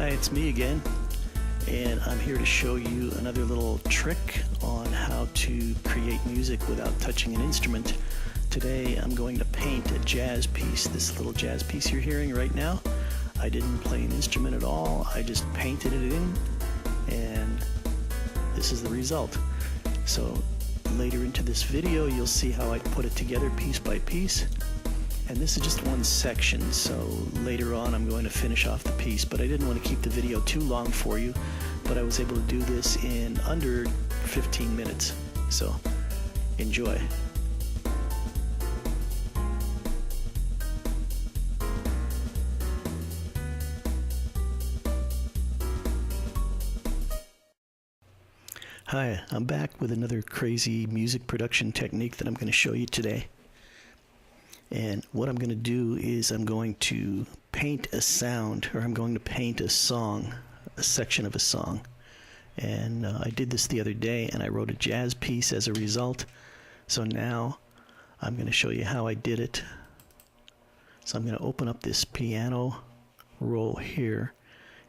Hi, it's me again, and I'm here to show you another little trick on how to create music without touching an instrument. Today I'm going to paint a jazz piece. This little jazz piece you're hearing right now, I didn't play an instrument at all. I just painted it in, and this is the result. So later into this video you'll see how I put it together piece by piece. And this is just one section, so later on I'm going to finish off the piece, but I didn't want to keep the video too long for you, but I was able to do this in under 15 minutes, so enjoy. Hi, I'm back with another crazy music production technique that I'm going to show you today. And what I'm going to do is I'm going to paint a sound, or I'm going to paint a song, a section of a song. And I did this the other day, and I wrote a jazz piece as a result. So now I'm going to show you how I did it. So I'm going to open up this piano roll here,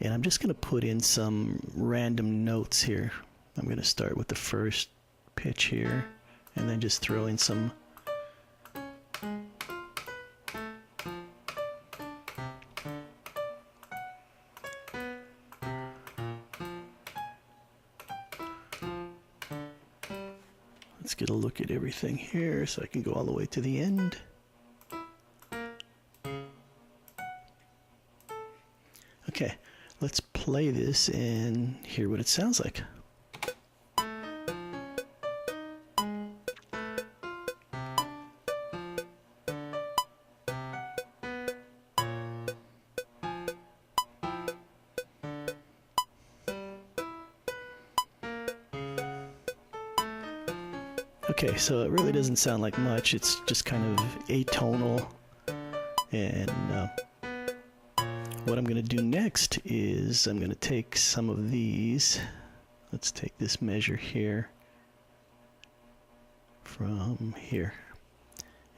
and I'm just going to put in some random notes here. I'm going to start with the first pitch here, and then just throw in some Let's get a look at everything here so I can go all the way to the end. Okay, let's play this and hear what it sounds like. Okay, so it really doesn't sound like much. It's just kind of atonal. And what I'm going to do next is I'm going to take some of these. Let's take this measure here from here.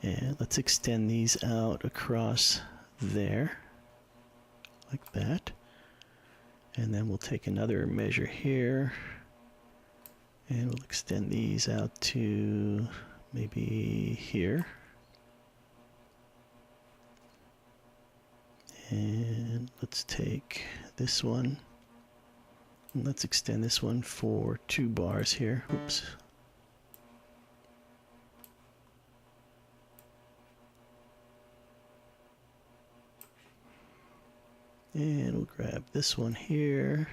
And let's extend these out across there, like that. And then we'll take another measure here. And we'll extend these out to maybe here. And let's take this one. And let's extend this one for 2 bars here. Oops. And we'll grab this one here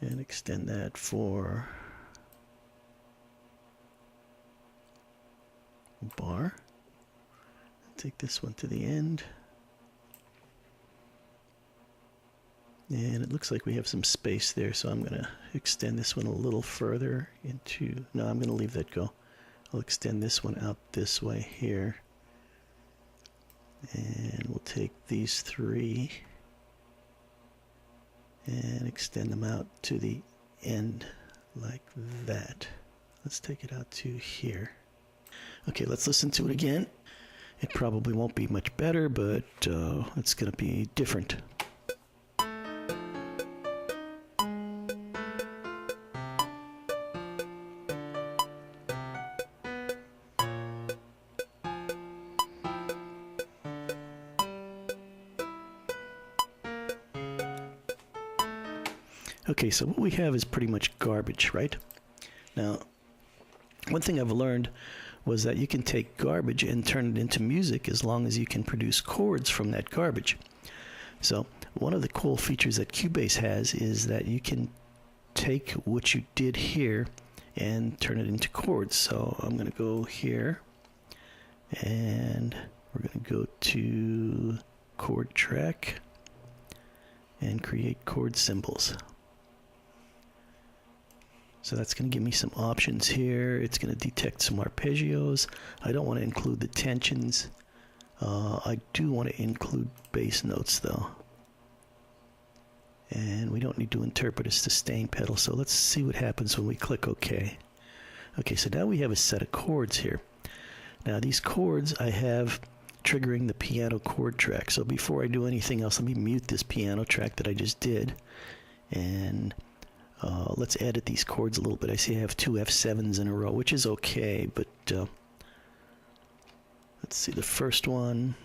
and extend that for a bar. Take this one to the end. And it looks like we have some space there, so I'm going to extend this one a little further into... No, I'm going to leave that go. I'll extend this one out this way here. And we'll take these 3 and extend them out to the end like that. Let's take it out to here. Okay, let's listen to it again. It probably won't be much better, but it's going to be different. Okay, so what we have is pretty much garbage, right? Now, one thing I've learned was that you can take garbage and turn it into music as long as you can produce chords from that garbage. So one of the cool features that Cubase has is that you can take what you did here and turn it into chords. So I'm going to go here, and we're going to go to chord track and create chord symbols. So that's going to give me some options here. It's going to detect some arpeggios. I don't want to include the tensions. I do want to include bass notes though. And we don't need to interpret a sustain pedal, so let's see what happens when we click OK. Okay, so now we have a set of chords here. Now these chords I have triggering the piano chord track. So before I do anything else, let me mute this piano track that I just did, and let's edit these chords a little bit. I see I have two F7s in a row, which is okay, but let's see, the first one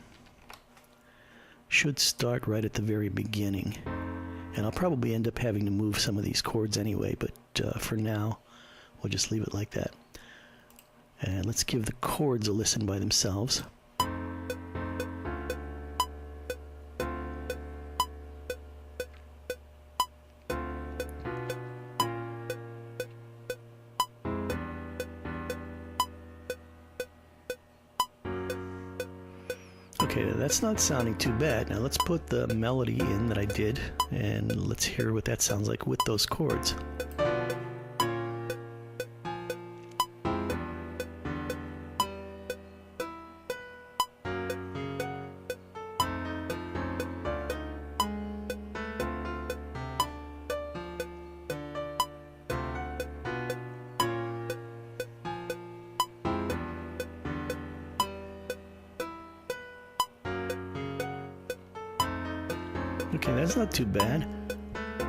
should start right at the very beginning. And I'll probably end up having to move some of these chords anyway, but for now, we'll just leave it like that. And let's give the chords a listen by themselves. Okay, that's not sounding too bad. Now let's put the melody in that I did, and let's hear what that sounds like with those chords. Okay, that's not too bad.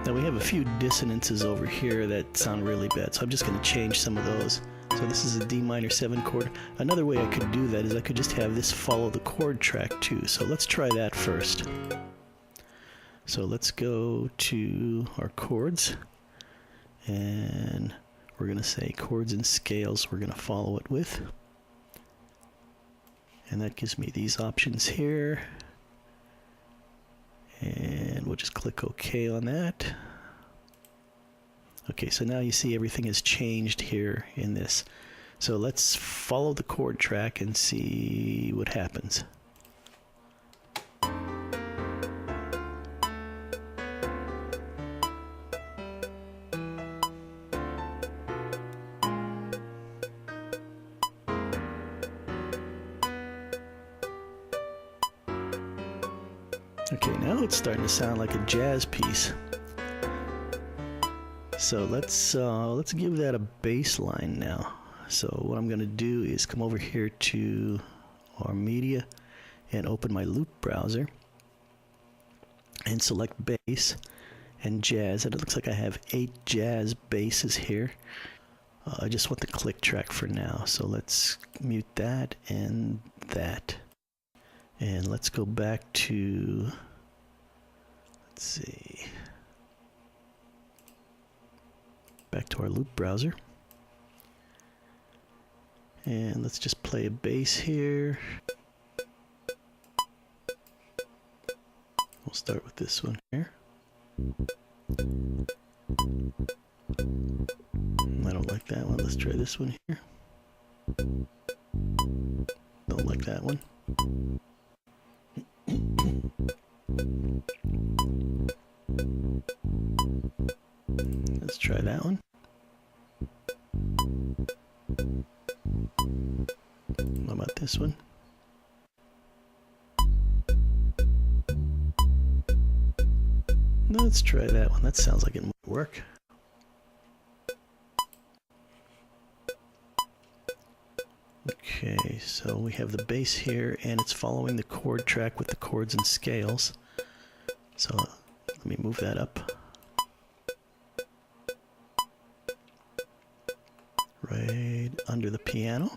Now we have a few dissonances over here that sound really bad, so I'm just going to change some of those. So this is a D minor 7 chord. Another way I could do that is I could just have this follow the chord track too. So let's try that first. So let's go to our chords, and we're going to say chords and scales we're going to follow it with. And that gives me these options here. And we'll just click OK on that. Okay, so now you see everything has changed here in this. So let's follow the chord track and see what happens. Okay, now it's starting to sound like a jazz piece. So let's give that a bass line now. So what I'm going to do is come over here to our media and open my loop browser and select bass and jazz. And it looks like I have 8 jazz basses here. I just want the click track for now. So let's mute that and that. And let's go back to, let's see, back to our loop browser. And let's just play a bass here. We'll start with this one here. I don't like that one. Let's try this one here. Don't like that one. Let's try that one. How about this one? Let's try that one. That sounds like it might work. Okay, so we have the bass here, and it's following the chord track with the chords and scales. So let me move that up. Right under the piano.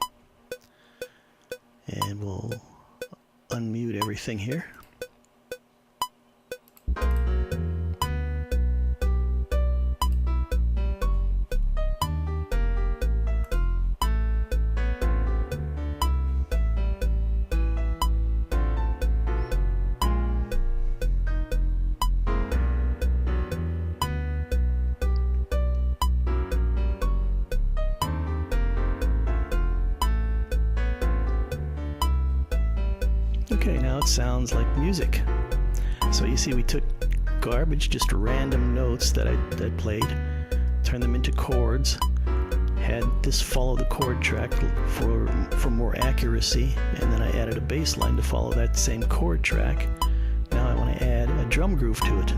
And we'll unmute everything here. Okay, now it sounds like music. So you see we took garbage, just random notes that I played, turned them into chords, had this follow the chord track for more accuracy, and then I added a bass line to follow that same chord track. Now I want to add a drum groove to it.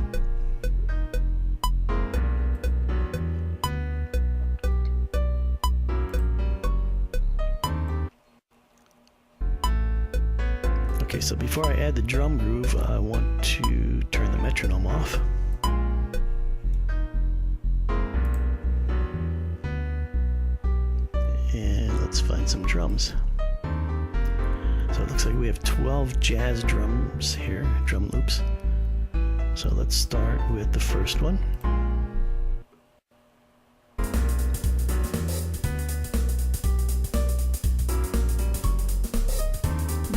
Okay, so before I add the drum groove, I want to turn the metronome off. And let's find some drums. So it looks like we have 12 jazz drums here, drum loops. So let's start with the first one.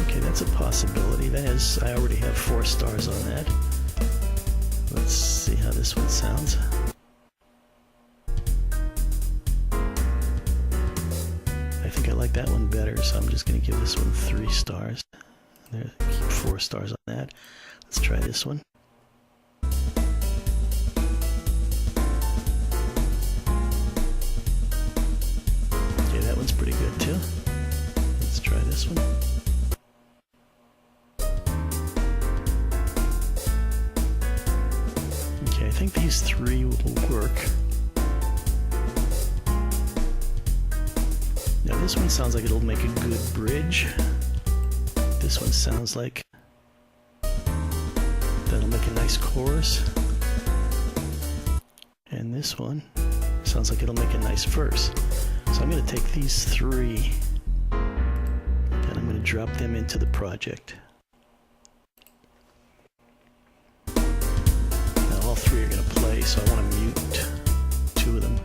Okay, that's a possibility. That is, I already have 4 stars on that. Let's see how this one sounds. I think I like that one better, so I'm just going to give this one 3 stars. There, keep 4 stars on that. Let's try this one. Okay, that one's pretty good too. Let's try this one. Okay, I think these 3 will work. Now this one sounds like it'll make a good bridge. This one sounds like that'll make a nice chorus. And this one sounds like it'll make a nice verse. So I'm going to take these 3 and I'm going to drop them into the project. Now all 3 are going to play, so I want to mute 2 of them.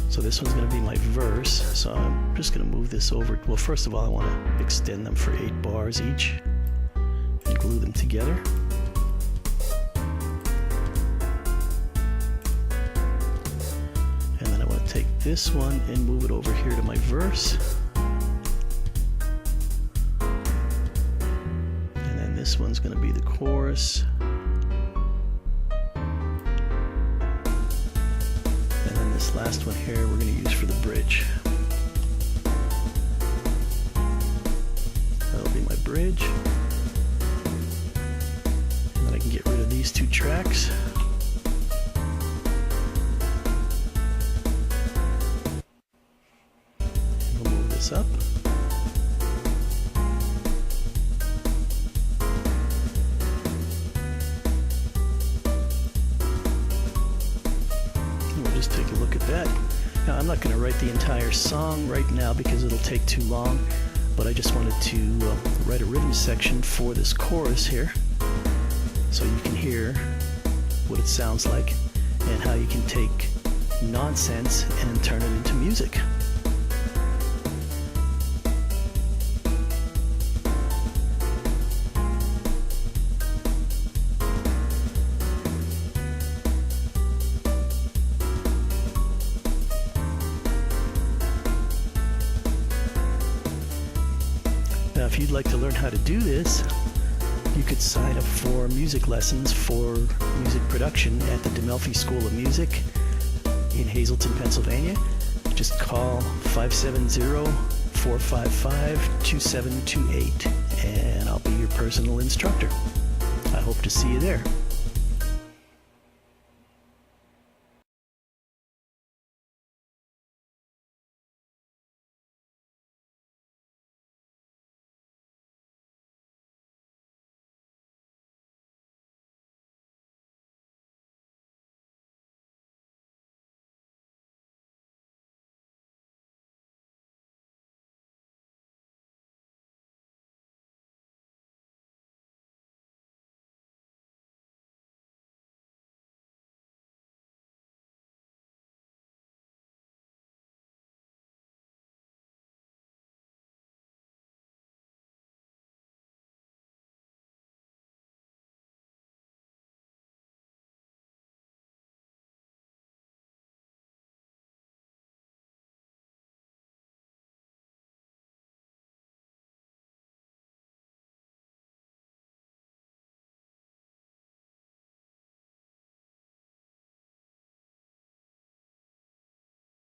So this one's going to be my verse, so I'm just going to move this over. Well, first of all, I want to extend them for 8 bars each and glue them together. And then I want to take this one and move it over here to my verse. And then this one's going to be the chorus. This last one here we're going to use for the bridge. That'll be my bridge. And then I can get rid of these 2 tracks. And we'll move this up. Just take a look at that. Now I'm not going to write the entire song right now because it'll take too long, but I just wanted to write a rhythm section for this chorus here so you can hear what it sounds like and how you can take nonsense and turn it into music. Now, if you'd like to learn how to do this, you could sign up for music lessons for music production at the DeMelfi School of Music in Hazleton, Pennsylvania. Just call 570-455-2728 and I'll be your personal instructor. I hope to see you there.